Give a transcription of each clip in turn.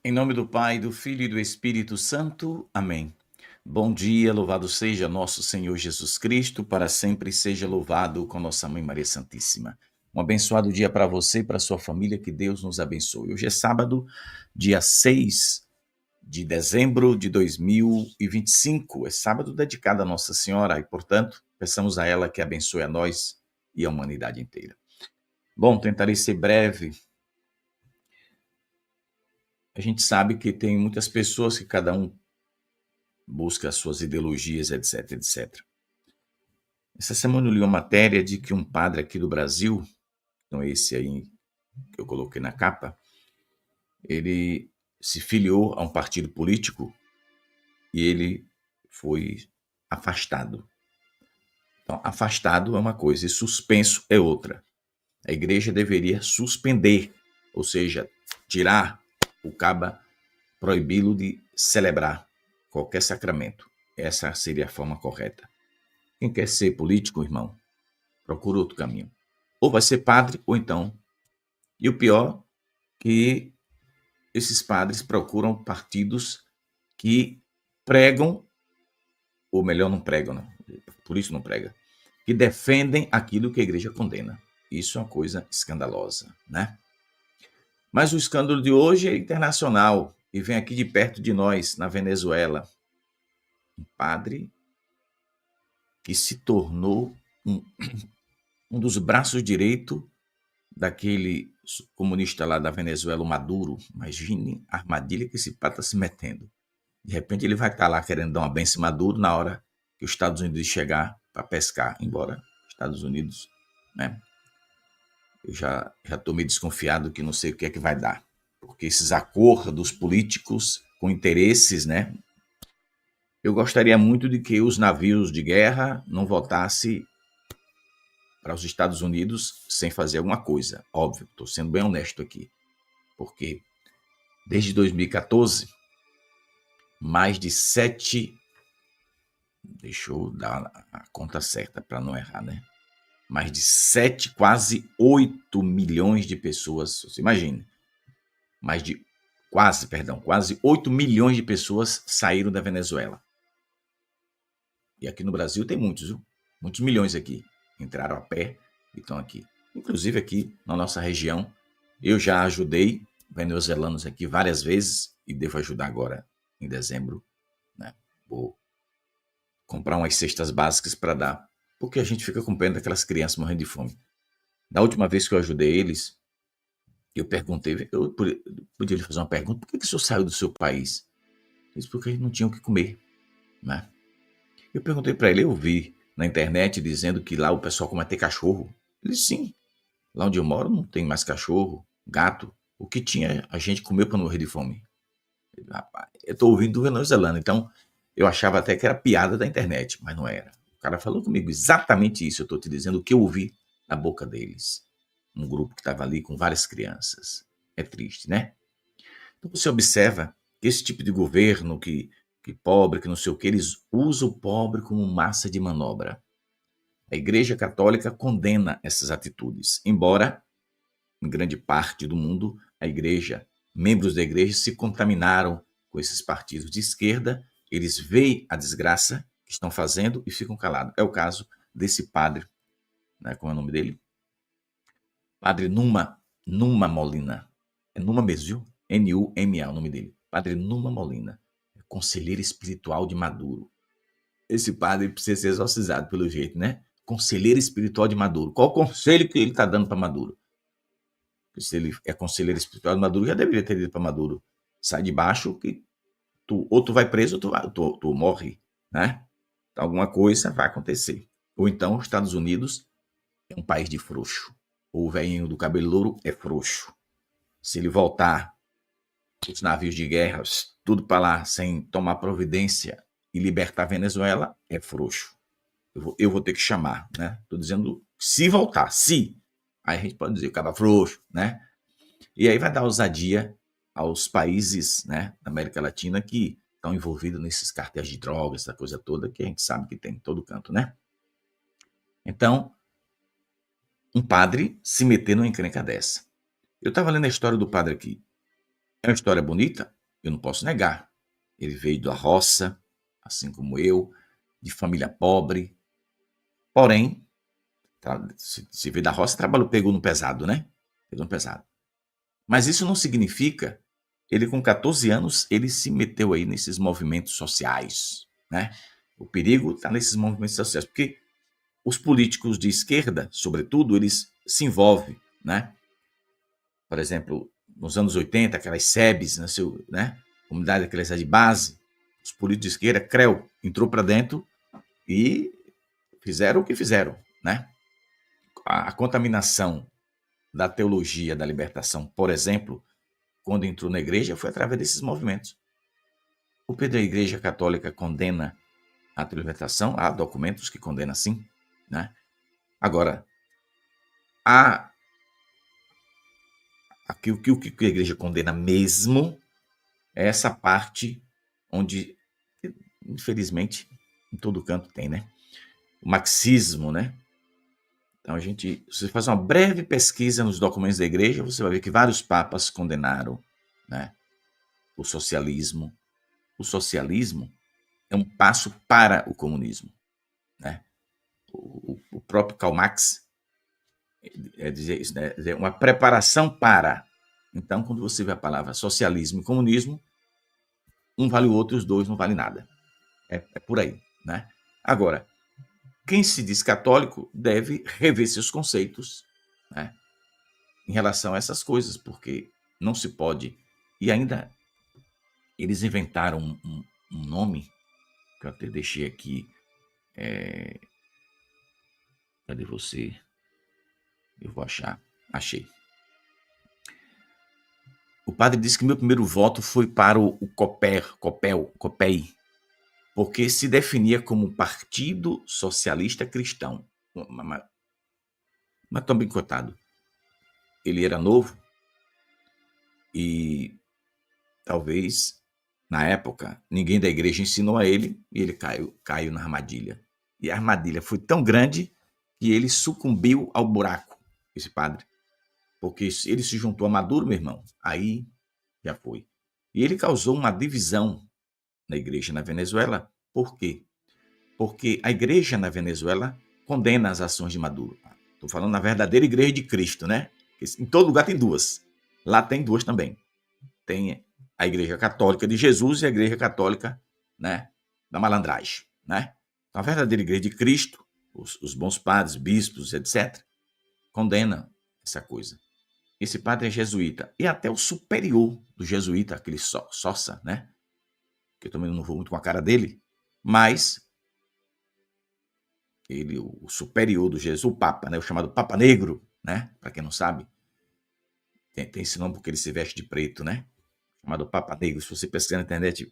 Em nome do Pai, do Filho e do Espírito Santo. Amém. Bom dia, louvado seja nosso Senhor Jesus Cristo, para sempre seja louvado com nossa Mãe Maria Santíssima. Um abençoado dia para você e para sua família, que Deus nos abençoe. Hoje é sábado, dia 6 de dezembro de 2025. É sábado dedicado a Nossa Senhora e, portanto, peçamos a ela que abençoe a nós e a humanidade inteira. Bom, tentarei ser breve. A gente sabe que tem muitas pessoas que cada um busca as suas ideologias, etc, etc. Essa semana eu li uma matéria de que um padre aqui do Brasil, então esse aí que eu coloquei na capa, ele se filiou a um partido político e ele foi afastado. Então, afastado é uma coisa e suspenso é outra. A igreja deveria suspender, ou seja, tirar o caba, proibi-lo de celebrar qualquer sacramento. Essa seria a forma correta. Quem quer ser político, irmão, procura outro caminho. Ou vai ser padre, ou então. E o pior, que esses padres procuram partidos que pregam, ou melhor, não pregam, né? Por isso não prega, que defendem aquilo que a igreja condena. Isso é uma coisa escandalosa, né? Mas o escândalo de hoje é internacional e vem aqui de perto de nós, na Venezuela. Um padre que se tornou um dos braços direitos daquele comunista lá da Venezuela, o Maduro. Imagine a armadilha que esse pá está se metendo. De repente ele vai estar lá querendo dar uma benção Maduro na hora que os Estados Unidos chegar para pescar, embora os Estados Unidos, né? Eu já estou meio desconfiado que não sei o que é que vai dar, porque esses acordos políticos com interesses, né? Eu gostaria muito de que os navios de guerra não voltassem para os Estados Unidos sem fazer alguma coisa. Óbvio, estou sendo bem honesto aqui, porque desde 2014, mais de 7, deixa eu dar a conta certa para não errar, né? Mais de 7, quase 8 milhões de pessoas, você imagine, quase 8 milhões de pessoas saíram da Venezuela. E aqui no Brasil tem muitos, viu? Muitos milhões aqui. Entraram a pé e estão aqui. Inclusive aqui na nossa região, eu já ajudei venezuelanos aqui várias vezes e devo ajudar agora em dezembro, né? Vou comprar umas cestas básicas para dar, porque a gente fica com pena daquelas crianças morrendo de fome. Da última vez que eu ajudei eles, eu perguntei, eu podia lhe fazer uma pergunta, por que o senhor saiu do seu país? Ele disse, porque eles não tinham o que comer, né? Eu perguntei para ele, eu vi na internet dizendo que lá o pessoal come até cachorro. Ele disse, sim, lá onde eu moro não tem mais cachorro, gato. O que tinha a gente comeu para não morrer de fome. Rapaz, eu estou ouvindo do venezuelano, então eu achava até que era piada da internet, mas não era. O cara falou comigo exatamente isso, eu estou te dizendo o que eu ouvi na boca deles. Um grupo que estava ali com várias crianças. É triste, né? Então você observa que esse tipo de governo que pobre, que não sei o que, eles usam o pobre como massa de manobra. A Igreja Católica condena essas atitudes, embora em grande parte do mundo a igreja, membros da igreja se contaminaram com esses partidos de esquerda, eles veem a desgraça que estão fazendo e ficam calados. É o caso desse padre, né, como é o nome dele? Padre Numa Molina. É Numa mesmo, viu? Numa, é o nome dele. Padre Numa Molina, conselheiro espiritual de Maduro. Esse padre precisa ser exorcizado pelo jeito, né? Conselheiro espiritual de Maduro. Qual o conselho que ele está dando para Maduro? Se ele é conselheiro espiritual de Maduro, já deveria ter ido para Maduro. Sai de baixo que ou tu vai preso ou tu morre, né? Então, alguma coisa vai acontecer. Ou então os Estados Unidos é um país de frouxo. O velhinho do cabelo louro é frouxo. Se ele voltar os navios de guerra, tudo para lá, sem tomar providência e libertar a Venezuela, é frouxo. Eu vou ter que chamar, né? Estou dizendo se voltar, se. Aí a gente pode dizer, cara frouxo, né? E aí vai dar ousadia aos países, né, da América Latina que estão envolvidos nesses cartéis de drogas, essa coisa toda que a gente sabe que tem em todo canto, né? Então, um padre se meter numa encrenca dessa. Eu estava lendo a história do padre aqui. É uma história bonita? eu não posso negar. Ele veio da roça, assim como eu, de família pobre. Porém, se veio da roça, trabalhou, pegou no pesado, né? Pegou no pesado. Mas isso não significa, ele com 14 anos, ele se meteu aí nesses movimentos sociais, né? O perigo está nesses movimentos sociais, porque os políticos de esquerda, sobretudo, eles se envolvem, né? Por exemplo, nos anos 80, aquelas SEBs, né? Comunidade Eclesiástica de Base, os políticos de esquerda, CREU, entrou para dentro e fizeram o que fizeram, né? A contaminação da teologia da libertação, por exemplo, quando entrou na igreja, foi através desses movimentos. O Pedro da Igreja Católica condena a libertação, há documentos que condenam sim, né? Agora, o que a igreja condena mesmo é essa parte onde, infelizmente, em todo canto tem, né? O marxismo, né? Então, se você faz uma breve pesquisa nos documentos da igreja, você vai ver que vários papas condenaram, né, o socialismo. O socialismo é um passo para o comunismo, né? O próprio Karl Marx dizer isso, né? É uma preparação para. Então, quando você vê a palavra socialismo e comunismo, um vale o outro e os dois não valem nada. É por aí, né? Agora, quem se diz católico deve rever seus conceitos, né, em relação a essas coisas, porque não se pode. E ainda eles inventaram um nome que eu até deixei aqui. Cadê você? Eu vou achar. Achei. O padre disse que meu primeiro voto foi para o COPEI, porque se definia como Partido Socialista Cristão. Mas tão bem cotado. Ele era novo e talvez, na época, ninguém da igreja ensinou a ele e ele caiu na armadilha. E a armadilha foi tão grande que ele sucumbiu ao buraco, esse padre. Porque ele se juntou a Maduro, meu irmão, aí já foi. E ele causou uma divisão na igreja na Venezuela. Por quê? Porque a igreja na Venezuela condena as ações de Maduro. Estou falando na verdadeira igreja de Cristo, né? Em todo lugar tem duas. Lá tem duas também. Tem a Igreja Católica de Jesus e a Igreja Católica, né, da malandragem, né? Então, a verdadeira Igreja de Cristo, os bons padres, bispos, etc., condena essa coisa. Esse padre é jesuíta. E até o superior do jesuíta, aquele Sossa, né? Que eu também não vou muito com a cara dele, mas ele, o superior do Jesus, o Papa, né? O chamado Papa Negro, né? Para quem não sabe, tem esse nome porque ele se veste de preto, né? Chamado Papa Negro. Se você pesquisar na internet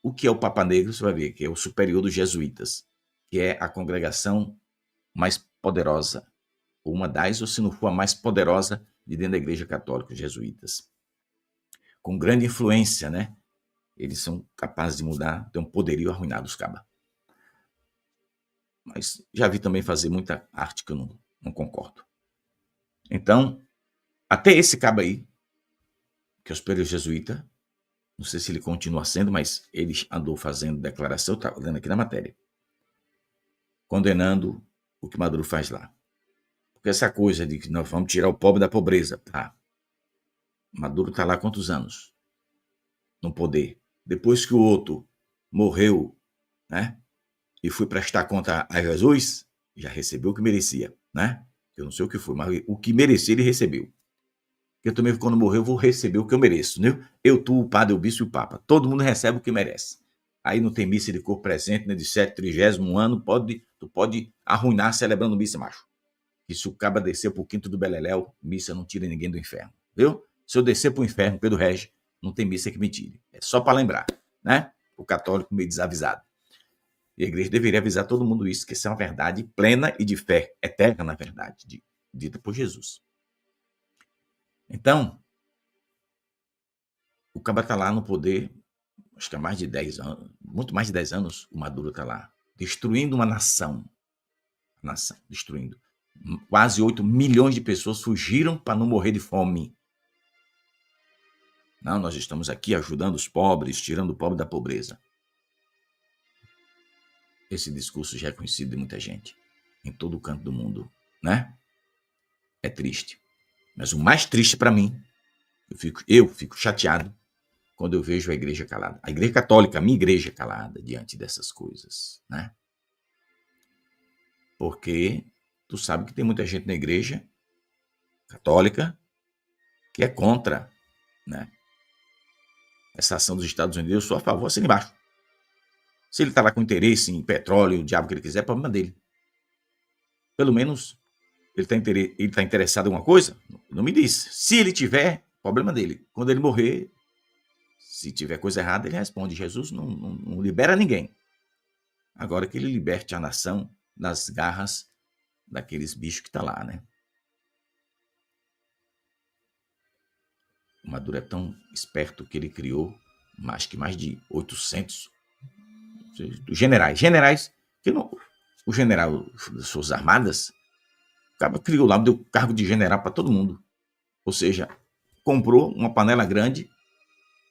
o que é o Papa Negro, você vai ver que é o superior dos jesuítas, que é a congregação mais poderosa, uma das, ou se não for a mais poderosa de dentro da Igreja Católica, os jesuítas. Com grande influência, né? Eles são capazes de mudar, ter um poderio arruinado os cabas. Mas já vi também fazer muita arte que eu não concordo. Então, até esse cabo aí, que é o superior jesuíta, não sei se ele continua sendo, mas ele andou fazendo declaração, está lendo aqui na matéria, condenando o que Maduro faz lá. Porque essa coisa de que nós vamos tirar o pobre da pobreza, tá? Maduro está lá há quantos anos no poder? Depois que o outro morreu, né? E foi prestar conta a Jesus, já recebeu o que merecia, né? Eu não sei o que foi, mas o que merecia ele recebeu. Eu também, quando morrer, eu vou receber o que eu mereço, né? Eu, tu, o padre, o bispo e o papa. Todo mundo recebe o que merece. Aí não tem missa de corpo presente, né? De 730º ano, tu pode arruinar celebrando missa, macho. E se o caba descer pro quinto do Beleléu, missa não tira ninguém do inferno, viu? Se eu descer pro inferno, Pedro Regis, não tem missa que me tire. É só para lembrar, né? O católico meio desavisado. E a igreja deveria avisar todo mundo isso, que isso é uma verdade plena e de fé eterna, na verdade, dita por Jesus. Então, o caba tá lá no poder, acho que há mais de 10 anos, muito mais de 10 anos, o Maduro tá lá, destruindo uma nação, destruindo. Quase 8 milhões de pessoas fugiram para não morrer de fome. Não, nós estamos aqui ajudando os pobres, tirando o pobre da pobreza. Esse discurso já é conhecido de muita gente, em todo o canto do mundo, né? É triste. Mas o mais triste para mim, eu fico chateado quando eu vejo a igreja calada. A igreja católica, a minha igreja calada diante dessas coisas, né? Porque tu sabe que tem muita gente na igreja católica que é contra, né, essa ação dos Estados Unidos. Eu sou a favor, assina embaixo. Se ele está lá com interesse em petróleo, o diabo que ele quiser, é problema dele. Pelo menos ele está interessado em alguma coisa? Não me diz. Se ele tiver, problema dele. Quando ele morrer, se tiver coisa errada, ele responde. Jesus não libera ninguém. Agora que ele liberte a nação das garras daqueles bichos que tá lá, né? O Maduro é tão esperto que ele criou mais de 800 generais que não, o general das Forças Armadas criou lá, deu cargo de general para todo mundo. Ou seja, comprou uma panela grande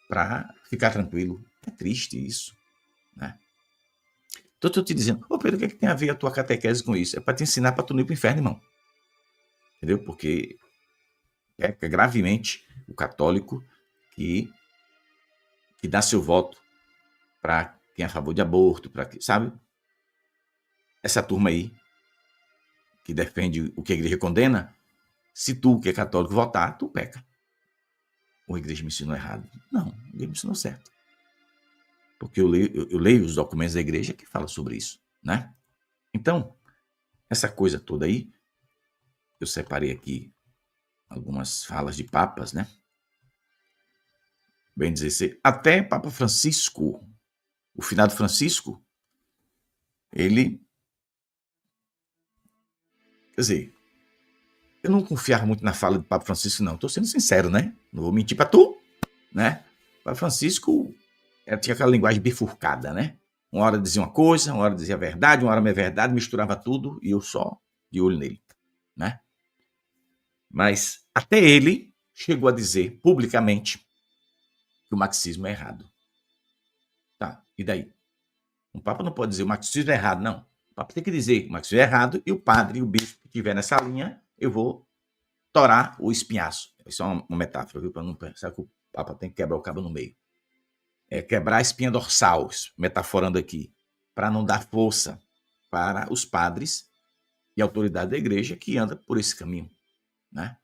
para ficar tranquilo. É triste isso, né? Então, eu tô te dizendo, Pedro, o que, é que tem a ver a tua catequese com isso? É para te ensinar para tu não ir pro inferno, irmão. Entendeu? Porque peca gravemente o católico que dá seu voto para quem é a favor de aborto, para sabe? Essa turma aí que defende o que a igreja condena, se tu, que é católico, votar, tu peca. Ou a igreja me ensinou errado? Não, a igreja me ensinou certo. Porque eu leio os documentos da igreja que falam sobre isso, né? Então, essa coisa toda aí, eu separei aqui algumas falas de papas, né? Bem dizer, até Papa Francisco, o finado Francisco, ele, quer dizer, eu não confiava muito na fala do Papa Francisco, não. Estou sendo sincero, né? Não vou mentir para tu, né? O Papa Francisco tinha aquela linguagem bifurcada, né? Uma hora dizia uma coisa, uma hora dizia a verdade, uma hora não é verdade, misturava tudo e eu só de olho nele, né? Mas até ele chegou a dizer publicamente que o marxismo é errado. Tá, e daí? O Papa não pode dizer o marxismo é errado, não. O Papa tem que dizer que o marxismo é errado e o padre e o bispo que estiver nessa linha, eu vou torar o espinhaço. Isso é uma metáfora, viu? Para não pensar que o Papa tem que quebrar o cabo no meio. É quebrar a espinha dorsal, metaforando aqui, para não dar força para os padres e a autoridade da igreja que anda por esse caminho, né?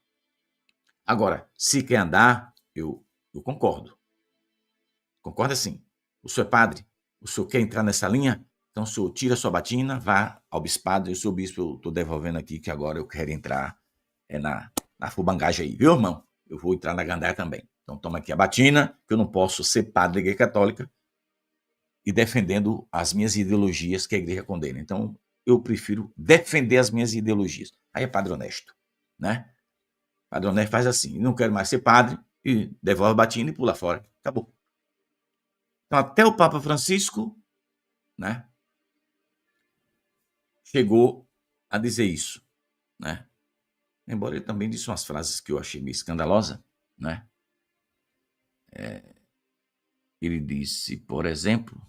Agora, se quer andar, eu concordo. Concorda assim? O senhor é padre? O senhor quer entrar nessa linha? Então, o senhor tira a sua batina, vá ao bispado. Eu sou bispo, eu estou devolvendo aqui que agora eu quero entrar na fubangagem aí, viu, irmão? Eu vou entrar na gandaia também. Então, toma aqui a batina, que eu não posso ser padre da igreja católica e defendendo as minhas ideologias que a igreja condena. Então, eu prefiro defender as minhas ideologias. Aí é padre honesto, né? Padre honesto faz assim, não quero mais ser padre, e devolve a batina e pula fora. Acabou. Então, até o Papa Francisco, né, chegou a dizer isso, né? Embora ele também disse umas frases que eu achei meio escandalosa, né? Ele disse, por exemplo,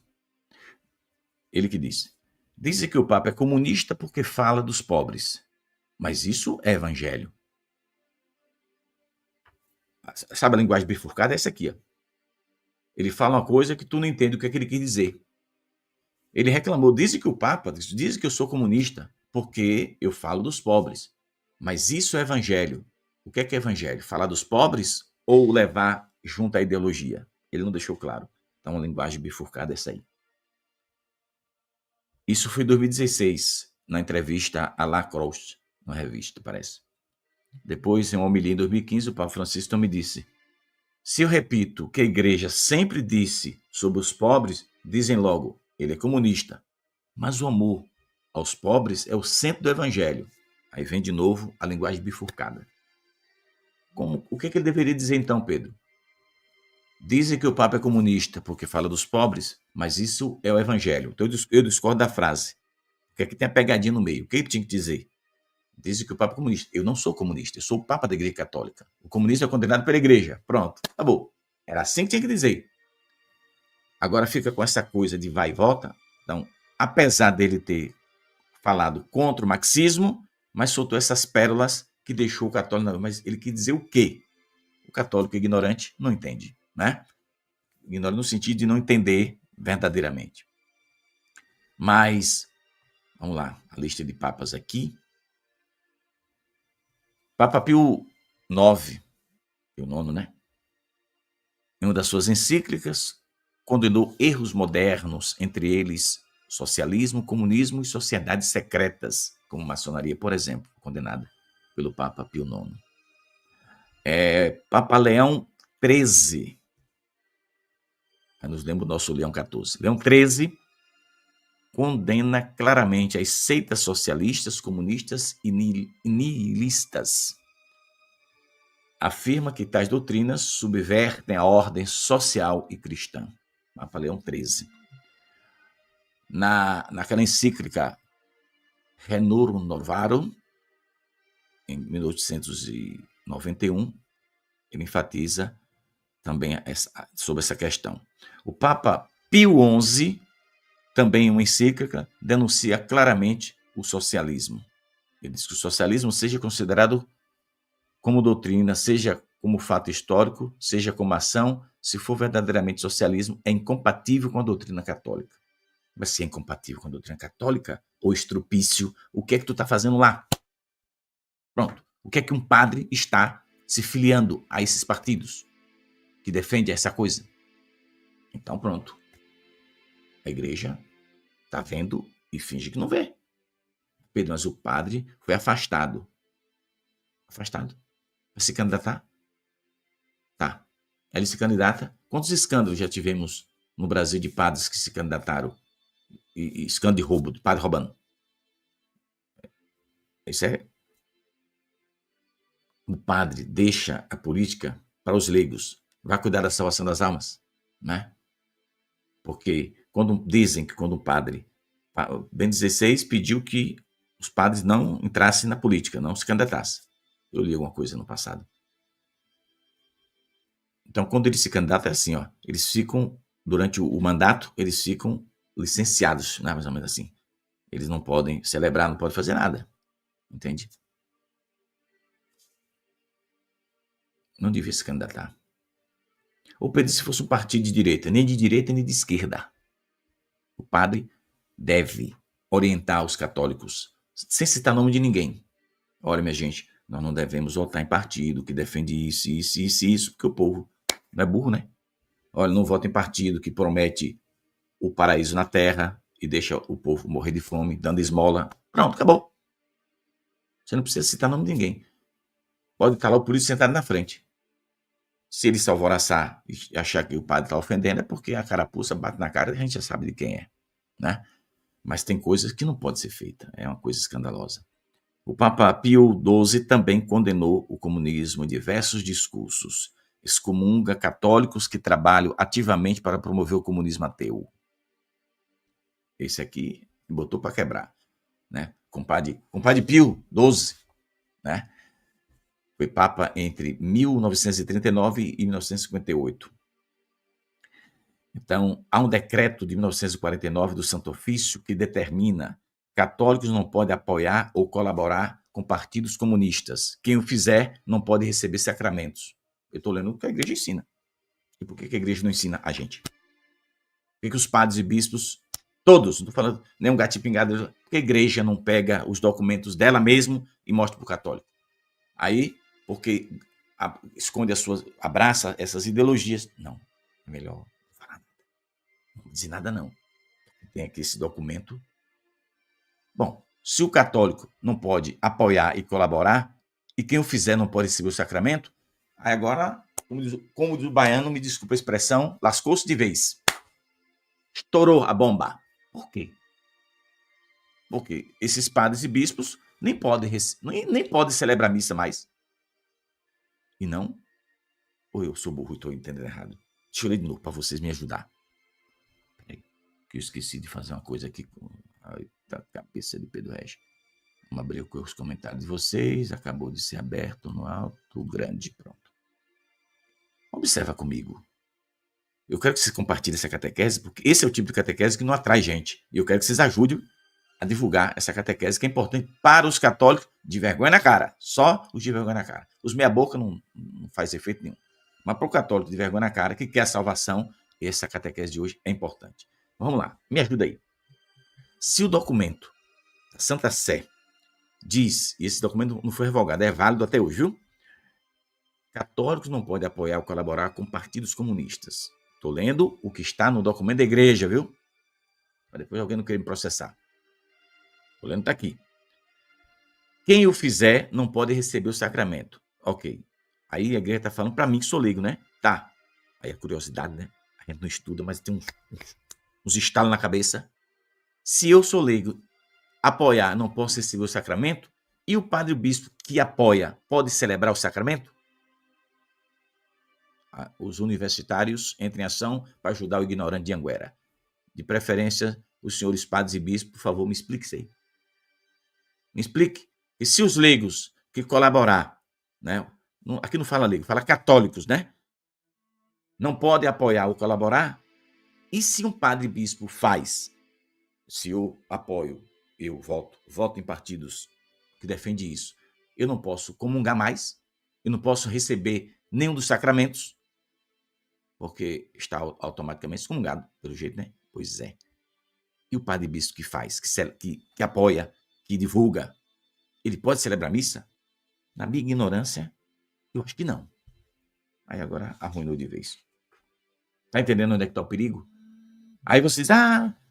ele que disse, dizem que o Papa é comunista porque fala dos pobres, mas isso é evangelho. Sabe a linguagem bifurcada? É essa aqui, ó. Ele fala uma coisa que tu não entende o que é que ele quis dizer. Ele reclamou, dizem que o Papa, dizem que eu sou comunista porque eu falo dos pobres, mas isso é evangelho. O que é evangelho? Falar dos pobres ou levar junto à ideologia? Ele não deixou claro. Então, a linguagem bifurcada é essa aí. Isso foi em 2016, na entrevista a Lacrosse, na revista, parece. Depois, em uma homilia em 2015, o Papa Francisco me disse, se eu repito o que a igreja sempre disse sobre os pobres, dizem logo, ele é comunista. Mas o amor aos pobres é o centro do evangelho. Aí vem de novo a linguagem bifurcada. O que ele deveria dizer então, Pedro? Dizem que o Papa é comunista porque fala dos pobres, mas isso é o evangelho. Então eu discordo da frase. Porque aqui tem a pegadinha no meio. O que ele tinha que dizer? Dizem que o Papa é comunista. Eu não sou comunista, eu sou o Papa da Igreja Católica. O comunismo é condenado pela Igreja. Pronto, acabou. Era assim que tinha que dizer. Agora fica com essa coisa de vai e volta. Então, apesar dele ter falado contra o marxismo, mas soltou essas pérolas que deixou o católico... Não, mas ele quis dizer o quê? O católico ignorante não entende, né? Ignorante no sentido de não entender verdadeiramente. Mas, vamos lá, a lista de papas aqui. Papa Pio IX, Pio IX, né? Em uma das suas encíclicas, condenou erros modernos, entre eles socialismo, comunismo e sociedades secretas, como maçonaria, por exemplo, condenada pelo Papa Pio IX. Papa Leão XIII, nos lembra o nosso Leão XIV. Leão XIII condena claramente as seitas socialistas, comunistas e nihilistas. Afirma que tais doutrinas subvertem a ordem social e cristã. Papa Leão XIII. Naquela encíclica Renurum Novarum, em 1891, ele enfatiza também sobre essa questão. O Papa Pio XI, também em uma encíclica, denuncia claramente o socialismo. Ele diz que o socialismo seja considerado como doutrina, seja como fato histórico, seja como ação, se for verdadeiramente socialismo, é incompatível com a doutrina católica. Mas se é incompatível com a doutrina católica, ou estrupício, o que é que tu está fazendo lá? Pronto. O que é que um padre está se filiando a esses partidos que defendem essa coisa? Então, pronto. A igreja está vendo e finge que não vê. Pedro, mas o padre foi afastado. Afastado. Vai se candidatar? Tá. Ele se candidata. Quantos escândalos já tivemos no Brasil de padres que se candidataram? E escândalo de roubo, de padre roubando. Isso é... O padre deixa a política para os leigos. Vai cuidar da salvação das almas, né? Porque dizem que quando um padre... Bento XVI pediu que os padres não entrassem na política, não se candidatassem. Eu li alguma coisa no passado. Então, quando eles se candidatam, é assim, ó, eles ficam, durante o mandato, eles ficam licenciados, né, mais ou menos assim. Eles não podem celebrar, não podem fazer nada. Entende? Não devia se candidatar. Ou Pedro, se fosse um partido de direita, nem de esquerda. O padre deve orientar os católicos, sem citar nome de ninguém. Olha, minha gente, nós não devemos votar em partido que defende isso, porque o povo não é burro, né? Olha, não vota em partido que promete o paraíso na terra e deixa o povo morrer de fome, dando esmola. Pronto, acabou. Você não precisa citar nome de ninguém. Pode estar lá o polícia sentado na frente. Se ele se alvoroçar e achar que o padre está ofendendo, é porque a carapuça bate na cara e a gente já sabe de quem é, né? Mas tem coisas que não pode ser feita. É uma coisa escandalosa. O Papa Pio XII também condenou o comunismo em diversos discursos. Excomunga católicos que trabalham ativamente para promover o comunismo ateu. Esse aqui botou para quebrar, né? Compadre Pio XII, né? Foi papa entre 1939 e 1958. Então, há um decreto de 1949 do Santo Ofício que determina que católicos não podem apoiar ou colaborar com partidos comunistas. Quem o fizer não pode receber sacramentos. Eu estou lendo o que a igreja ensina. E por que a igreja não ensina a gente? Por que os padres e bispos, todos, não estou falando nenhum gato pingado, por que a igreja não pega os documentos dela mesmo e mostra para o católico? Aí, porque esconde abraça essas ideologias. Não, é melhor falar. Não dizer nada, não. Tem aqui esse documento. Bom, se o católico não pode apoiar e colaborar, e quem o fizer não pode receber o sacramento, aí agora, como diz o baiano, me desculpa a expressão, lascou-se de vez. Estourou a bomba. Por quê? Porque esses padres e bispos nem podem celebrar missa mais. E não? Ou eu sou burro e estou entendendo errado? Deixa eu ler de novo para vocês me ajudar. Peraí, que eu esqueci de fazer uma coisa aqui com a cabeça de Pedro Regis. Vamos abrir os comentários de vocês. Acabou de ser aberto no alto, grande, pronto. Observa comigo. Eu quero que vocês compartilhem essa catequese, porque esse é o tipo de catequese que não atrai gente. E eu quero que vocês ajudem a divulgar essa catequese, que é importante para os católicos de vergonha na cara. Só os de vergonha na cara. Os meia-boca não faz efeito nenhum. Mas para o católico de vergonha na cara, que quer a salvação, essa catequese de hoje é importante. Vamos lá, me ajuda aí. Se o documento da Santa Sé diz, e esse documento não foi revogado, é válido até hoje, viu? Católicos não podem apoiar ou colaborar com partidos comunistas. Estou lendo o que está no documento da igreja, viu? Para depois alguém não querer me processar. Estou lendo, está aqui. Quem o fizer não pode receber o sacramento. Ok. Aí a igreja está falando para mim que sou leigo, né? Tá. Aí a curiosidade, né? A gente não estuda, mas tem uns estalos na cabeça. Se eu sou leigo, apoiar, não posso receber o sacramento, e o padre e o bispo que apoia pode celebrar o sacramento? Os universitários entrem em ação para ajudar o ignorante de Anguera. De preferência, os senhores padres e bispos, por favor, me explique isso aí. Me explique. E se os leigos que colaborar, né? Aqui não fala leigo, fala católicos, né? Não podem apoiar ou colaborar? E se um padre e bispo faz? Se eu apoio, eu voto em partidos que defendem isso, eu não posso comungar mais, eu não posso receber nenhum dos sacramentos, porque está automaticamente excomungado, pelo jeito, né? Pois é. E o padre bispo que faz, que apoia, que divulga, ele pode celebrar missa? Na minha ignorância, eu acho que não. Aí agora arruinou de vez. Tá entendendo onde é que está o perigo? Aí vocês,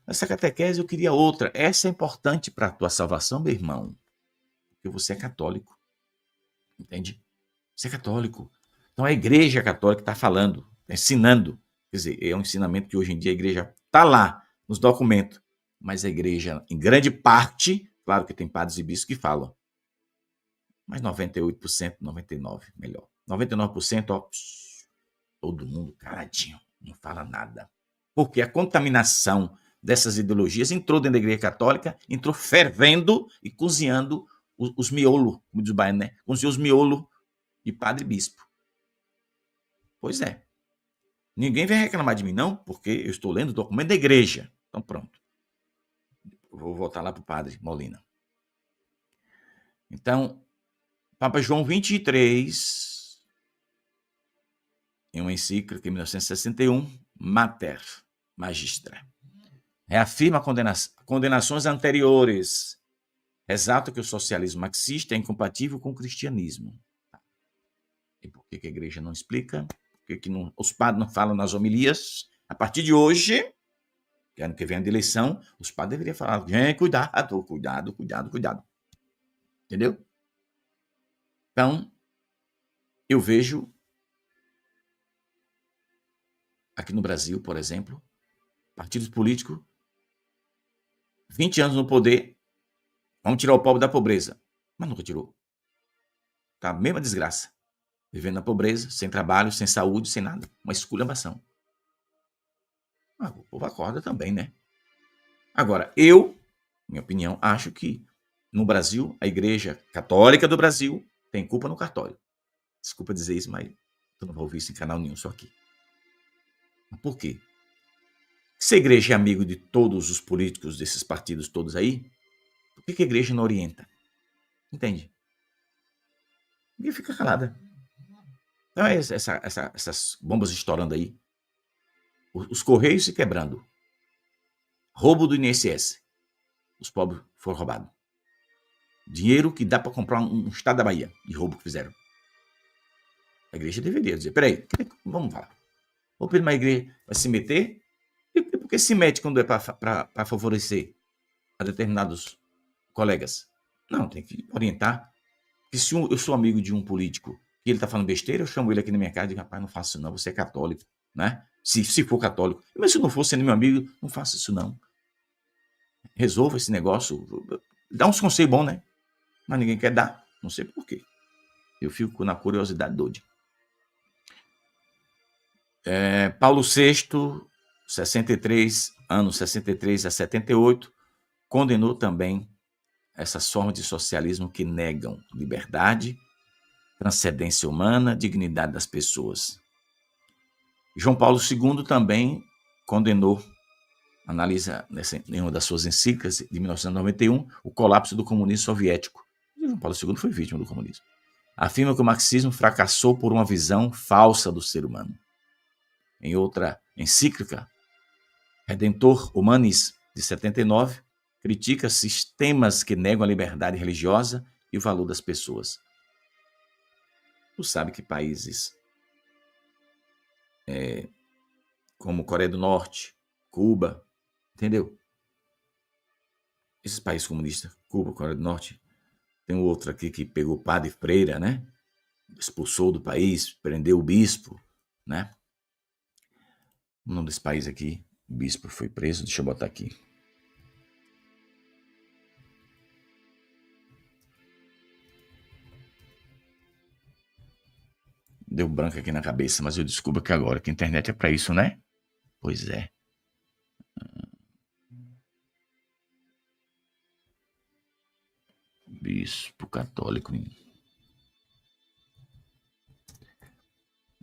essa catequese eu queria outra. Essa é importante para a tua salvação, meu irmão. Porque você é católico. Entende? Você é católico. Então a igreja católica está falando, tá ensinando. Quer dizer, é um ensinamento que hoje em dia a igreja está lá nos documentos. Mas a igreja, em grande parte, claro que tem padres e bispos que falam. Mas 98%, 99%, melhor. 99%, ó, todo mundo caladinho, não fala nada. Porque a contaminação dessas ideologias entrou dentro da igreja católica, entrou fervendo e cozinhando os miolos, como diz o baiano, né? Cozinhou os miolos de padre e bispo. Pois é. Ninguém vem reclamar de mim, não, porque eu estou lendo o documento da igreja. Então, pronto. Vou voltar lá para o padre Molina. Então, Papa João 23, em uma encíclica em 1961, Mater Magistra, reafirma condenações anteriores, exalta que o socialismo marxista é incompatível com o cristianismo. E por que a igreja não explica? Por que os padres não falam nas homilias? A partir de hoje, que ano que vem de eleição, os padres deveriam falar, gente, cuidado. Entendeu? Então, eu vejo aqui no Brasil, por exemplo, partidos políticos, 20 anos no poder, vamos tirar o pobre da pobreza. Mas nunca tirou. Tá a mesma desgraça. Vivendo na pobreza, sem trabalho, sem saúde, sem nada. Uma esculhambação. O povo acorda também, né? Agora, minha opinião, acho que no Brasil, a Igreja Católica do Brasil tem culpa no cartório. Desculpa dizer isso, mas eu não vou ouvir isso em canal nenhum, só aqui. Por quê? Se a igreja é amigo de todos os políticos desses partidos todos aí, por que a igreja não orienta? Entende? E fica calada. Então, essas bombas estourando aí. Os correios se quebrando. Roubo do INSS. Os pobres foram roubados. Dinheiro que dá para comprar um estado da Bahia, de roubo que fizeram. A igreja deveria dizer, peraí, vamos falar. Ou uma igreja vai se meter? E por que se mete quando é para favorecer a determinados colegas? Não, tem que orientar. Porque se eu sou amigo de um político e ele está falando besteira, eu chamo ele aqui na minha casa e digo, rapaz, não faça isso não, você é católico, né? Se for católico. Mas se não for sendo meu amigo, não faça isso não. Resolva esse negócio. Dá uns conselhos bons, né? Mas ninguém quer dar. Não sei por quê. Eu fico na curiosidade doida. Paulo VI, 63, anos 63 a 78, condenou também essas formas de socialismo que negam liberdade, transcendência humana, dignidade das pessoas. João Paulo II também condenou, analisa em uma das suas encíclicas de 1991, o colapso do comunismo soviético. E João Paulo II foi vítima do comunismo. Afirma que o marxismo fracassou por uma visão falsa do ser humano. Em outra encíclica, Redentor Humanis, de 79, critica sistemas que negam a liberdade religiosa e o valor das pessoas. Tu sabe que países como Coreia do Norte, Cuba, entendeu? Esses países comunistas, Cuba, Coreia do Norte, tem outro aqui que pegou padre Freira, né? Expulsou do país, prendeu o bispo, né? O nome desse país aqui, o bispo foi preso, deixa eu botar aqui. Deu branco aqui na cabeça, mas eu descubro que agora que a internet é para isso, né? Pois é. Bispo católico.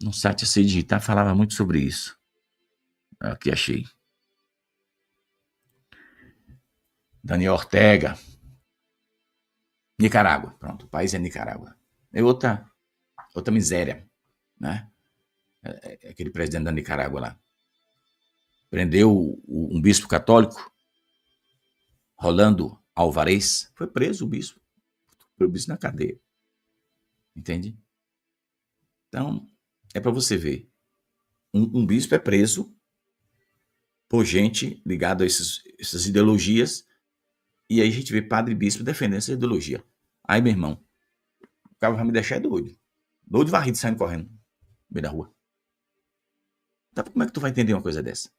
No site AC Digitar falava muito sobre isso. Aqui achei. Daniel Ortega. Nicarágua. Pronto, o país é Nicarágua. É outra miséria, né? Aquele presidente da Nicarágua lá. Prendeu um bispo católico, Rolando Alvarez. Foi preso o bispo. Foi o bispo na cadeia. Entende? Então, é para você ver. Um bispo é preso por gente ligada a essas ideologias, e aí a gente vê padre e bispo defendendo essa ideologia. Aí, meu irmão, o cara vai me deixar doido. Doido varrido saindo correndo no meio da rua. Então, como é que tu vai entender uma coisa dessa?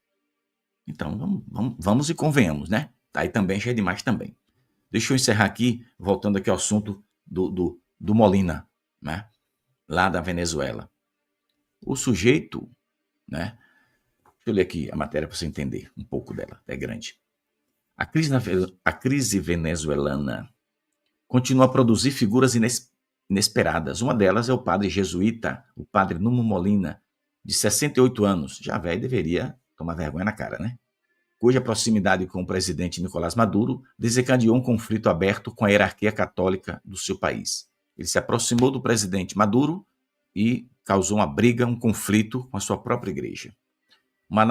Então, vamos e convenhamos, né? Aí também já é demais também. Deixa eu encerrar aqui, voltando aqui ao assunto do Molina, né? Lá da Venezuela. O sujeito, né? Deixa eu ler aqui a matéria para você entender um pouco dela, é grande. A crise venezuelana continua a produzir figuras inesperadas. Uma delas é o padre jesuíta, o padre Nuno Molina, de 68 anos, já velho, deveria tomar vergonha na cara, né? Cuja proximidade com o presidente Nicolás Maduro desencadeou um conflito aberto com a hierarquia católica do seu país. Ele se aproximou do presidente Maduro e causou uma briga, um conflito com a sua própria igreja. Uma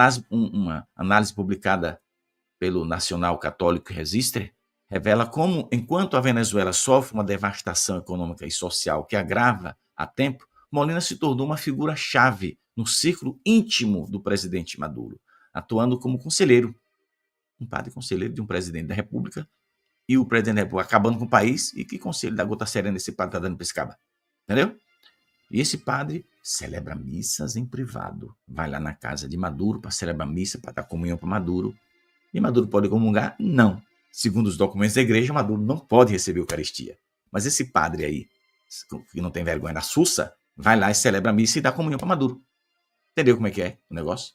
análise publicada pelo Nacional Católico Registre revela como, enquanto a Venezuela sofre uma devastação econômica e social que agrava há tempo, Molina se tornou uma figura-chave no círculo íntimo do presidente Maduro, atuando como conselheiro, um padre conselheiro de um presidente da República, e o presidente da República acabando com o país, e que conselho da gota serena esse padre está dando para esse caba? Entendeu? E esse padre celebra missas em privado, vai lá na casa de Maduro para celebrar missa, para dar comunhão para Maduro. E Maduro pode comungar? Não. Segundo os documentos da igreja, Maduro não pode receber a Eucaristia. Mas esse padre aí, que não tem vergonha da sussa, vai lá e celebra a missa e dá comunhão para Maduro. Entendeu como é que é o negócio?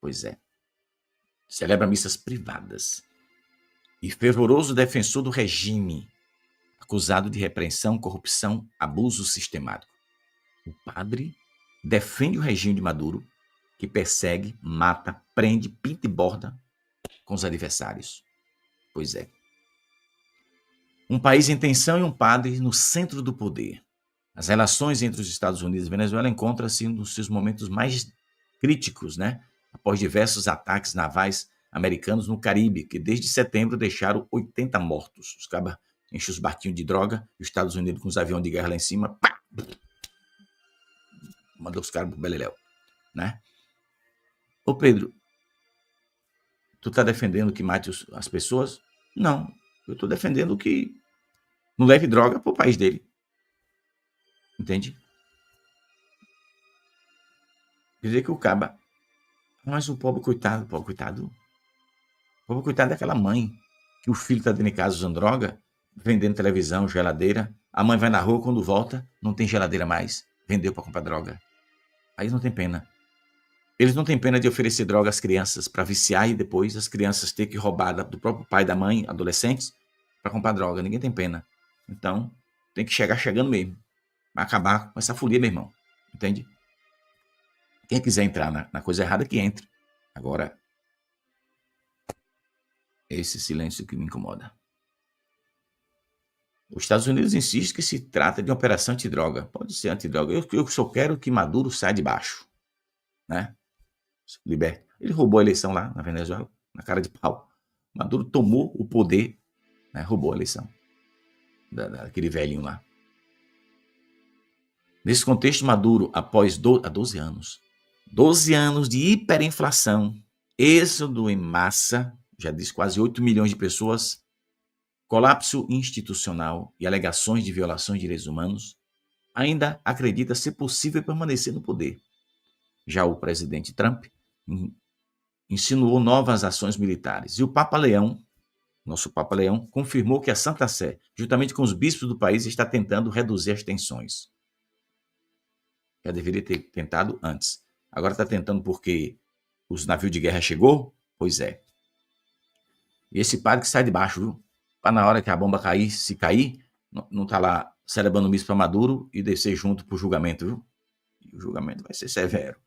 Pois é. Celebra missas privadas. E fervoroso defensor do regime, acusado de repreensão, corrupção, abuso sistemático. O padre defende o regime de Maduro, que persegue, mata, prende, pinta e borda com os adversários. Pois é. Um país em tensão e um padre no centro do poder. As relações entre os Estados Unidos e Venezuela encontram-se em um dos seus momentos mais críticos, né? Após diversos ataques navais americanos no Caribe, que desde setembro deixaram 80 mortos. Os cabas enchem os barquinhos de droga, e os Estados Unidos com os aviões de guerra lá em cima, pá, mandou os caras pro beleléu, né? Ô Pedro, tu tá defendendo que mate as pessoas? Não, eu tô defendendo que não leve droga pro país dele. Entende? Quer dizer que o caba... Mas o pobre coitado, daquela mãe, que o filho tá dentro de casa usando droga, vendendo televisão, geladeira. A mãe vai na rua, quando volta, não tem geladeira mais. Vendeu para comprar droga. Aí não tem pena. Eles não têm pena de oferecer droga às crianças para viciar e depois as crianças ter que roubar do próprio pai e da mãe, adolescentes, para comprar droga. Ninguém tem pena. Então, tem que chegar chegando mesmo. Vai acabar com essa folia, meu irmão. Entende? Quem quiser entrar na coisa errada, que entre. Agora, esse silêncio que me incomoda. Os Estados Unidos insistem que se trata de uma operação antidroga. Pode ser antidroga. Eu só quero que Maduro saia de baixo. Né? Liberte. Ele roubou a eleição lá na Venezuela, na cara de pau. Maduro tomou o poder, né? Roubou a eleição daquele velhinho lá. Nesse contexto, Maduro, após 12 anos de hiperinflação, êxodo em massa, já disse quase 8 milhões de pessoas, colapso institucional e alegações de violações de direitos humanos, ainda acredita ser possível permanecer no poder. Já o presidente Trump insinuou novas ações militares. E o Papa Leão, nosso Papa Leão, confirmou que a Santa Sé, juntamente com os bispos do país, está tentando reduzir as tensões. Já deveria ter tentado antes. Agora está tentando porque os navios de guerra chegou? Pois é. E esse padre que sai de baixo, viu? Para na hora que a bomba cair, se cair, não está lá celebrando missa para Maduro e descer junto para o julgamento, viu? E o julgamento vai ser severo.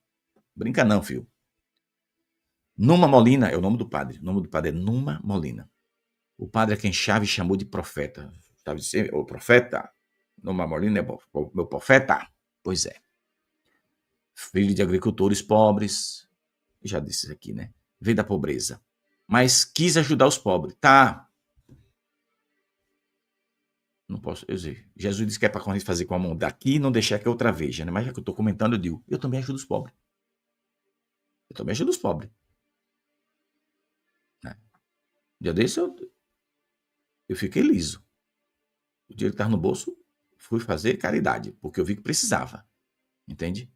Brinca não, filho. Numa Molina é o nome do padre. O nome do padre é Numa Molina. O padre é quem Chaves chamou de profeta. Chaves disse, o profeta, Numa Molina é meu profeta. Pois é. Filho de agricultores pobres. Já disse isso aqui, né? Veio da pobreza. Mas quis ajudar os pobres. Tá. Não posso dizer. Jesus disse que é para quando a gente fazer com a mão daqui e não deixar que outra veja, né? Mas já que eu estou comentando, eu digo, eu também ajudo os pobres. Eu também ajudo os pobres. Né? Dia desse eu fiquei liso. O dinheiro que estava no bolso, fui fazer caridade, porque eu vi que precisava. Entende?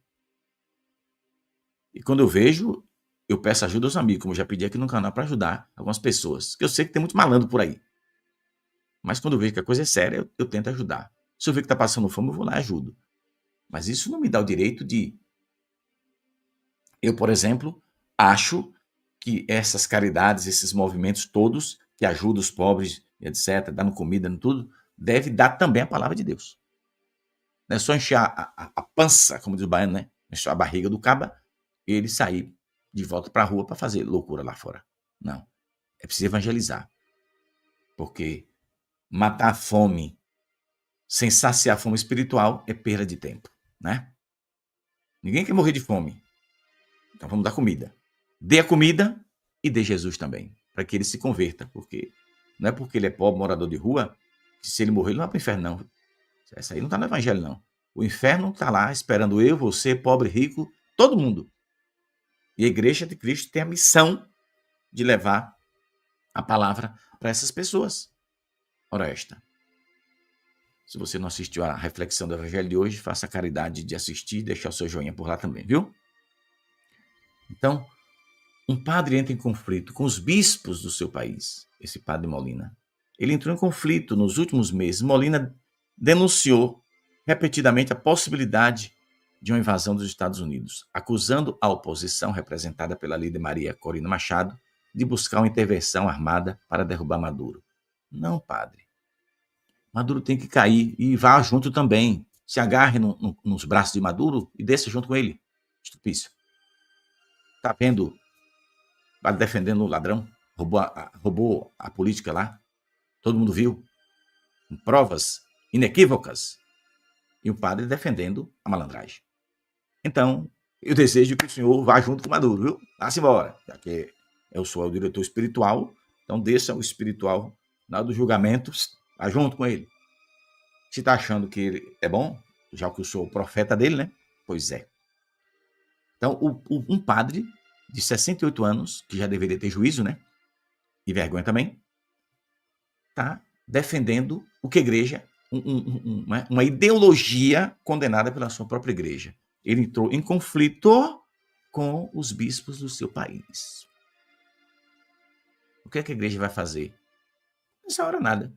E quando eu vejo, eu peço ajuda aos amigos, como eu já pedi aqui no canal, para ajudar algumas pessoas. Que eu sei que tem muito malandro por aí. Mas quando eu vejo que a coisa é séria, eu tento ajudar. Se eu ver que está passando fome, eu vou lá e ajudo. Mas isso não me dá o direito de... Eu, por exemplo, acho que essas caridades, esses movimentos todos, que ajudam os pobres, etc., dando comida, tudo, deve dar também a palavra de Deus. Não é só encher a pança, como diz o baiano, né? Encher a barriga do caba e ele sair de volta para a rua para fazer loucura lá fora. Não. É preciso evangelizar. Porque matar a fome sem saciar a fome espiritual é perda de tempo, né? Ninguém quer morrer de fome. Então vamos dar comida. Dê a comida e dê Jesus também, para que ele se converta, porque não é porque ele é pobre, morador de rua, que se ele morrer ele não vai para o inferno, não. Essa aí não está no evangelho, não. O inferno está lá esperando eu, você, pobre, rico, todo mundo. E a igreja de Cristo tem a missão de levar a palavra para essas pessoas. Ora esta. Se você não assistiu à reflexão do evangelho de hoje, faça a caridade de assistir e deixar o seu joinha por lá também, viu? Então, um padre entra em conflito com os bispos do seu país, esse padre Molina. Ele entrou em conflito nos últimos meses. Molina denunciou repetidamente a possibilidade de uma invasão dos Estados Unidos, acusando a oposição, representada pela líder Maria Corina Machado, de buscar uma intervenção armada para derrubar Maduro. Não, padre. Maduro tem que cair e vá junto também. Se agarre nos braços de Maduro e desça junto com ele. Estupício. Tá vendo? Vai defendendo o ladrão. Roubou a política lá. Todo mundo viu. Com provas inequívocas. E o padre defendendo a malandragem. Então, eu desejo que o senhor vá junto com Maduro, viu? Vá-se embora. Já que eu sou o diretor espiritual, então deixa o espiritual na hora do julgamento, vá junto com ele. Se está achando que ele é bom, já que eu sou o profeta dele, né? Pois é. Então, um padre de 68 anos, que já deveria ter juízo, né? E vergonha também, está defendendo o que a igreja, uma ideologia condenada pela sua própria igreja. Ele entrou em conflito com os bispos do seu país. O que é que a igreja vai fazer? Nessa hora, nada.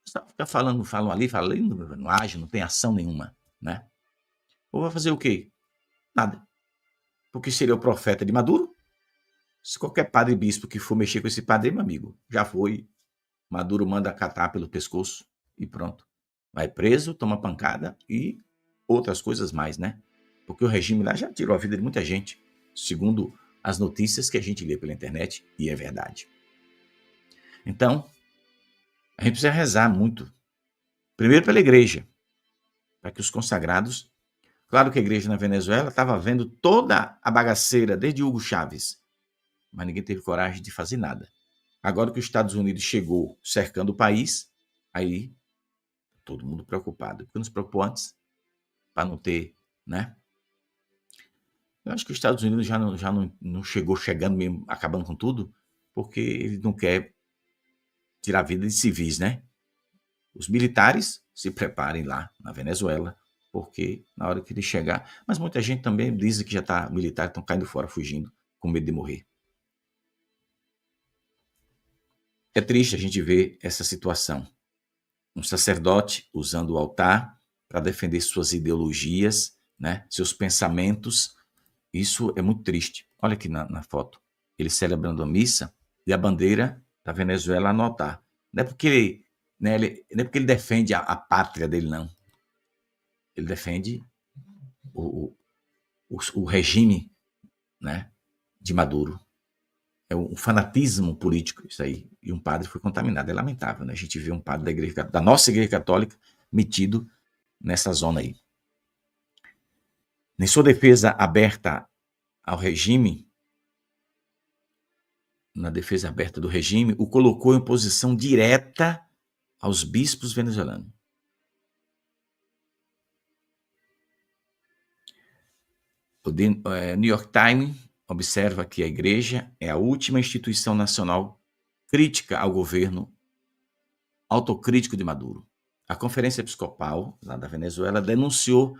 Só fica falando, falam ali, não age, não tem ação nenhuma, né? Ou vai fazer o quê? Nada. Porque seria o profeta de Maduro. Se qualquer padre e bispo que for mexer com esse padre, meu amigo, já foi. Maduro manda catar pelo pescoço e pronto. Vai preso, toma pancada e outras coisas mais, né? porque o regime lá já tirou a vida de muita gente, segundo as notícias que a gente lê pela internet, e é verdade. Então, a gente precisa rezar muito. Primeiro pela igreja, para que os consagrados... Claro que a igreja na Venezuela estava vendo toda a bagaceira, desde Hugo Chávez, mas ninguém teve coragem de fazer nada. Agora que os Estados Unidos chegou cercando o país, aí todo mundo preocupado. Porque não se preocupou antes, para não ter, né? Eu acho que os Estados Unidos já não chegou chegando mesmo, acabando com tudo, porque ele não quer tirar a vida de civis, né? Os militares se preparem lá na Venezuela, porque na hora que ele chegar... Mas muita gente também diz que já está militar, estão caindo fora, fugindo, com medo de morrer. É triste a gente ver essa situação. Um sacerdote usando o altar para defender suas ideologias, né, seus pensamentos. Isso é muito triste. Olha aqui na foto. Ele celebrando a missa e a bandeira da Venezuela no altar. Não é porque não é porque ele defende a pátria dele, não. Ele defende o regime, né, de Maduro. É um fanatismo político isso aí. E um padre foi contaminado. É lamentável, né? A gente vê um padre da nossa igreja católica metido nessa zona aí. Em sua defesa aberta ao regime, na defesa aberta do regime, o colocou em oposição direta aos bispos venezuelanos. O New York Times observa que a igreja é a última instituição nacional crítica ao governo autocrítico de Maduro. A Conferência Episcopal lá da Venezuela denunciou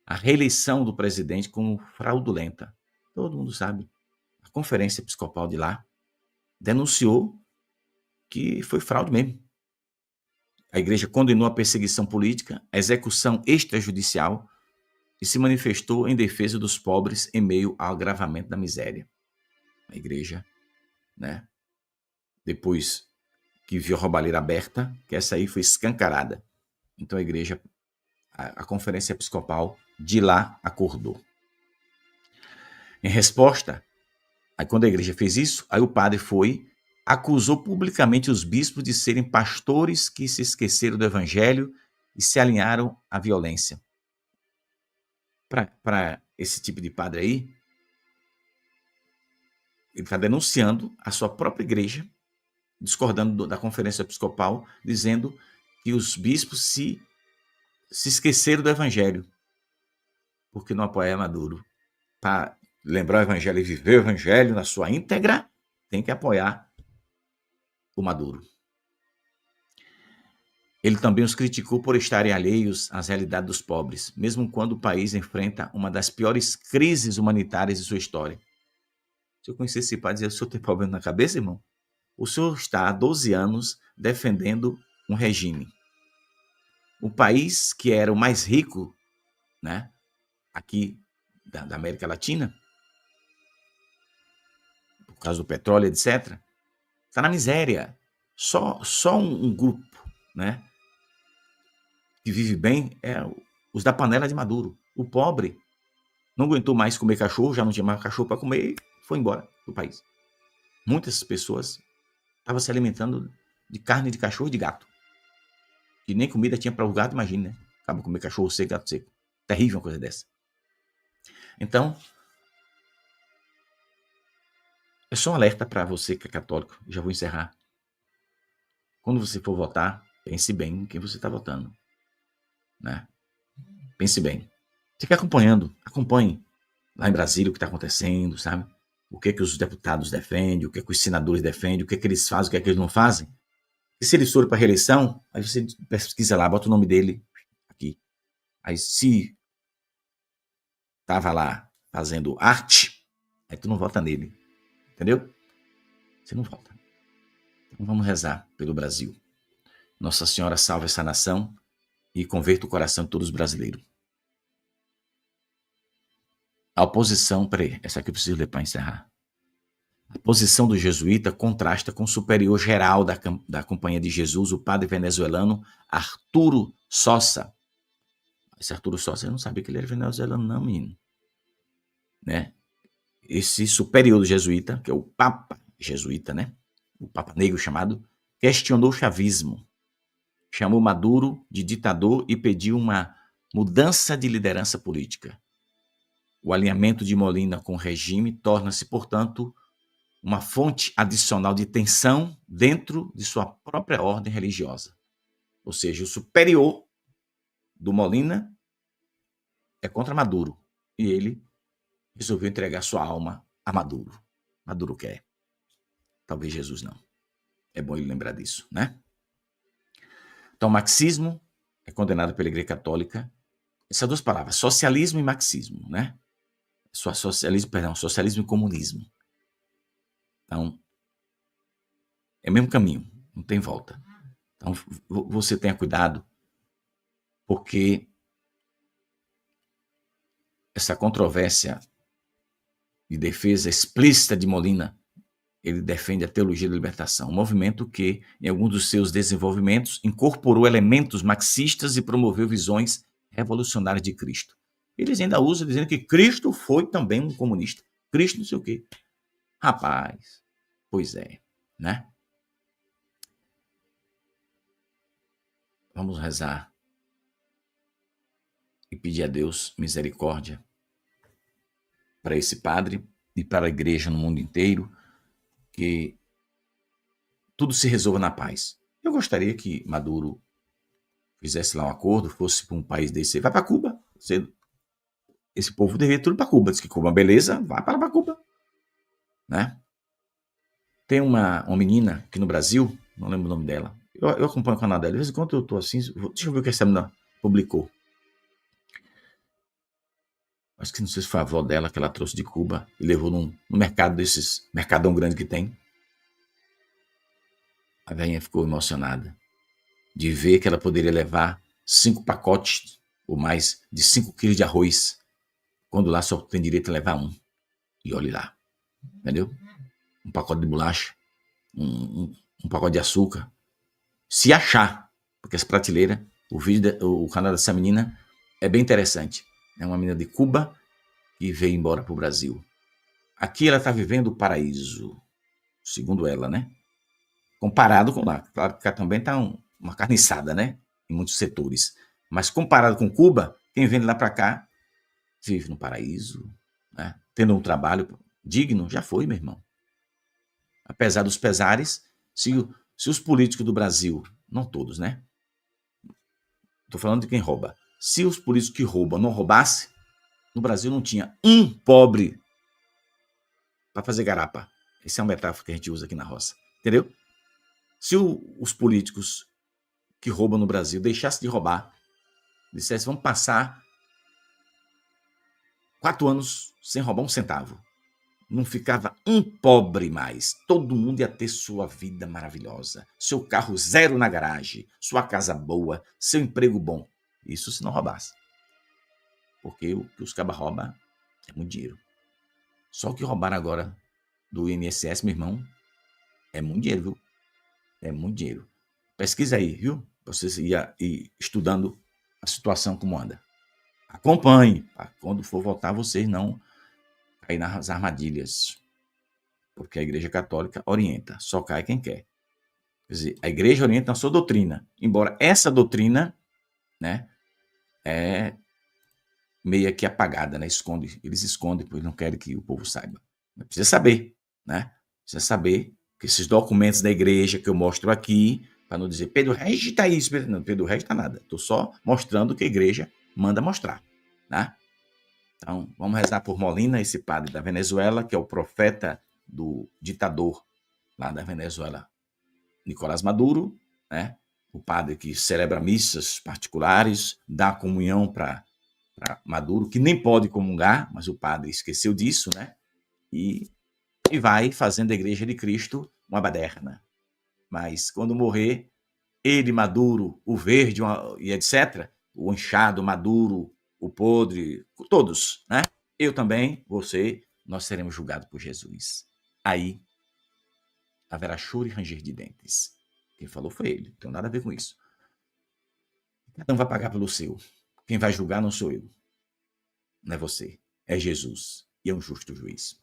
a reeleição do presidente como fraudulenta. Todo mundo sabe. A Conferência Episcopal de lá denunciou que foi fraude mesmo. A igreja condenou a perseguição política, a execução extrajudicial e se manifestou em defesa dos pobres em meio ao agravamento da miséria. A igreja, né, depois que viu a roubalheira aberta, que essa aí foi escancarada. Então a igreja, a Conferência Episcopal de lá acordou. Em resposta, aí quando a igreja fez isso, aí o padre acusou publicamente os bispos de serem pastores que se esqueceram do evangelho e se alinharam à violência. Para esse tipo de padre aí, ele está denunciando a sua própria igreja, discordando da Conferência Episcopal, dizendo que os bispos se esqueceram do evangelho, porque não apoiaram Maduro. Para lembrar o evangelho e viver o evangelho na sua íntegra, tem que apoiar o Maduro. Ele também os criticou por estarem alheios às realidades dos pobres, mesmo quando o país enfrenta uma das piores crises humanitárias de sua história. Se eu conhecesse esse pai, dizia: o senhor tem problema na cabeça, irmão? O senhor está há 12 anos defendendo um regime. O país que era o mais rico, né, aqui da América Latina, por causa do petróleo, etc., está na miséria. Só um grupo, né, que vive bem é os da panela de Maduro. O pobre não aguentou mais comer cachorro, já não tinha mais cachorro para comer e foi embora do país. Muitas pessoas estavam se alimentando de carne de cachorro e de gato. E nem comida tinha para o gato, imagina, né? Acaba comer cachorro seco, gato seco. Terrível uma coisa dessa. Então, é só um alerta para você que é católico. Já vou encerrar. Quando você for votar, pense bem em quem você está votando, né? Pense bem. Fique acompanhando, acompanhe lá em Brasília o que está acontecendo, sabe? O que os deputados defendem, o que os senadores defendem, o que eles fazem, o que eles não fazem. E se eles forem para a reeleição, aí você pesquisa lá, bota o nome dele aqui. Aí se estava lá fazendo arte, aí tu não vota nele. Entendeu? Você não vota. Então vamos rezar pelo Brasil. Nossa Senhora salve essa nação e converta o coração de todos os brasileiros. A oposição, peraí, essa aqui eu preciso ler para encerrar. A posição do jesuíta contrasta com o superior geral da Companhia de Jesus, o padre venezuelano Arturo Sosa. Esse Arturo Sosa, eu não sabia que ele era venezuelano não, menino. né? Esse superior jesuíta, que é o Papa jesuíta, né? O Papa Negro chamado, questionou o chavismo, chamou Maduro de ditador e pediu uma mudança de liderança política. O alinhamento de Molina com o regime torna-se, portanto, uma fonte adicional de tensão dentro de sua própria ordem religiosa. Ou seja, o superior do Molina é contra Maduro e ele resolveu entregar sua alma a Maduro. Maduro quer. Talvez Jesus não. É bom ele lembrar disso, né? Então, o marxismo é condenado pela Igreja Católica. Essas duas palavras, socialismo e marxismo, né? Socialismo e comunismo. Então, é o mesmo caminho, não tem volta. Então, você tenha cuidado, porque essa controvérsia de defesa explícita de Molina, ele defende a teologia da libertação, um movimento que, em alguns dos seus desenvolvimentos, incorporou elementos marxistas e promoveu visões revolucionárias de Cristo. Eles ainda usam dizendo que Cristo foi também um comunista. Cristo não sei o quê. Rapaz, pois é, né? Vamos rezar e pedir a Deus misericórdia para esse padre e para a igreja no mundo inteiro, que tudo se resolva na paz. Eu gostaria que Maduro fizesse lá um acordo, fosse para um país desse, vai para Cuba. Esse povo deveria tudo para Cuba. Diz que Cuba, beleza, vai para Cuba. Né? Tem uma menina aqui no Brasil, não lembro o nome dela. Eu acompanho o canal dela. De vez em quando eu estou assim, deixa eu ver o que essa menina publicou. Acho que não sei se foi a avó dela que ela trouxe de Cuba e levou no mercado desses, mercadão grande que tem. A velhinha ficou emocionada de ver que ela poderia levar 5 pacotes ou mais de 5 quilos de arroz, quando lá só tem direito a levar um. E olhe lá, entendeu? Um pacote de bolacha, um pacote de açúcar. Se achar, porque essa prateleira, o canal dessa menina é bem interessante. É uma menina de Cuba que veio embora para o Brasil. Aqui ela está vivendo o paraíso, segundo ela, né? Comparado com lá. Claro que cá também está uma carniçada, né? Em muitos setores. Mas comparado com Cuba, quem vem de lá para cá vive no paraíso, né? Tendo um trabalho digno, já foi, meu irmão. Apesar dos pesares, se os políticos do Brasil, não todos, né? Estou falando de quem rouba. Se os políticos que roubam não roubassem, no Brasil não tinha um pobre para fazer garapa. Essa é uma metáfora que a gente usa aqui na roça. Entendeu? Se os políticos que roubam no Brasil deixassem de roubar, dissessem, vamos passar 4 anos sem roubar um centavo, não ficava um pobre mais. Todo mundo ia ter sua vida maravilhosa. Seu carro zero na garagem, sua casa boa, seu emprego bom. Isso se não roubasse. Porque o que os cabas roubam é muito dinheiro. Só que roubaram agora do INSS, meu irmão, é muito dinheiro, viu? É muito dinheiro. Pesquisa aí, viu? Você ia ir estudando a situação como anda. Acompanhe, para quando for votar, vocês não cair nas armadilhas. Porque a Igreja Católica orienta, só cai quem quer. Quer dizer, a Igreja orienta na sua doutrina, embora essa doutrina, né, é meio que apagada, né? Eles escondem, pois não querem que o povo saiba. Mas precisa saber, né? Precisa saber que esses documentos da igreja que eu mostro aqui, para não dizer, Pedro Regis está isso. Não, Pedro Regis está nada. Estou só mostrando o que a igreja manda mostrar, né? Então, vamos rezar por Molina, esse padre da Venezuela, que é o profeta do ditador lá da Venezuela, Nicolás Maduro, né? O padre que celebra missas particulares, dá comunhão para Maduro, que nem pode comungar, mas o padre esqueceu disso, né? E vai fazendo a Igreja de Cristo uma baderna. Mas quando morrer, ele, Maduro, o verde e etc., o inchado, Maduro, o podre, todos, né? Eu também, você, nós seremos julgados por Jesus. Aí haverá choro e ranger de dentes. Quem falou foi ele, não tem nada a ver com isso. Cada um vai pagar pelo seu. Quem vai julgar não sou eu, não é você, é Jesus. e é um justo juiz.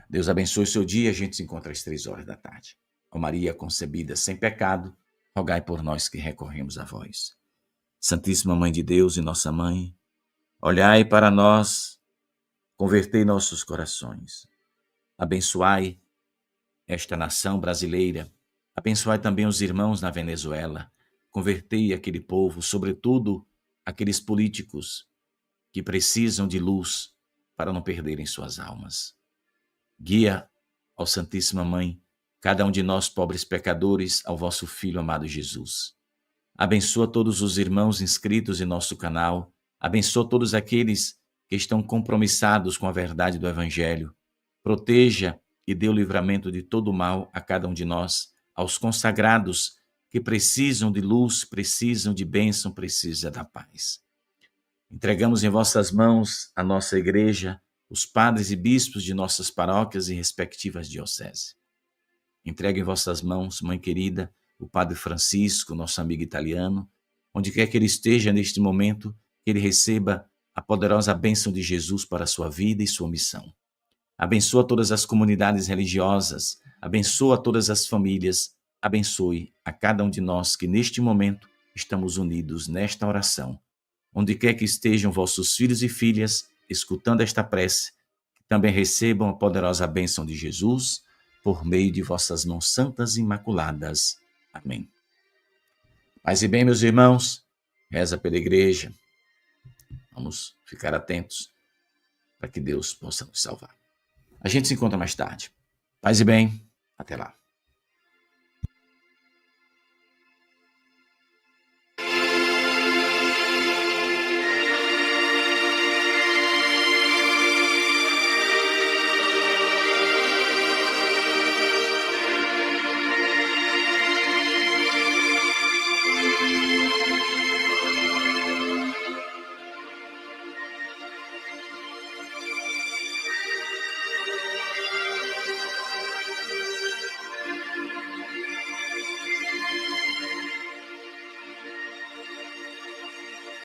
Deus abençoe o seu dia. A gente se encontra às 3 horas da tarde. Ó Maria concebida sem pecado, rogai por nós que recorremos a vós. Santíssima Mãe de Deus e nossa Mãe, olhai para nós, convertei nossos corações. Abençoai esta nação brasileira. Abençoai também os irmãos na Venezuela. Convertei aquele povo, sobretudo aqueles políticos que precisam de luz para não perderem suas almas. Guia, ó Santíssima Mãe, cada um de nós, pobres pecadores, ao vosso Filho amado Jesus. Abençoa todos os irmãos inscritos em nosso canal. Abençoa todos aqueles que estão compromissados com a verdade do Evangelho. Proteja e dê o livramento de todo o mal a cada um de nós, aos consagrados que precisam de luz, precisam de bênção, precisam da paz. Entregamos em vossas mãos a nossa igreja, os padres e bispos de nossas paróquias e respectivas dioceses. Entrego em vossas mãos, Mãe querida, o Padre Francisco, nosso amigo italiano, onde quer que ele esteja neste momento, que ele receba a poderosa bênção de Jesus para a sua vida e sua missão. Abençoa todas as comunidades religiosas, abençoa todas as famílias, abençoe a cada um de nós que neste momento estamos unidos nesta oração. Onde quer que estejam vossos filhos e filhas, escutando esta prece, que também recebam a poderosa bênção de Jesus, por meio de vossas mãos santas e imaculadas. Amém. Paz e bem, meus irmãos, reza pela igreja. Vamos ficar atentos para que Deus possa nos salvar. A gente se encontra mais tarde. Paz e bem, até lá.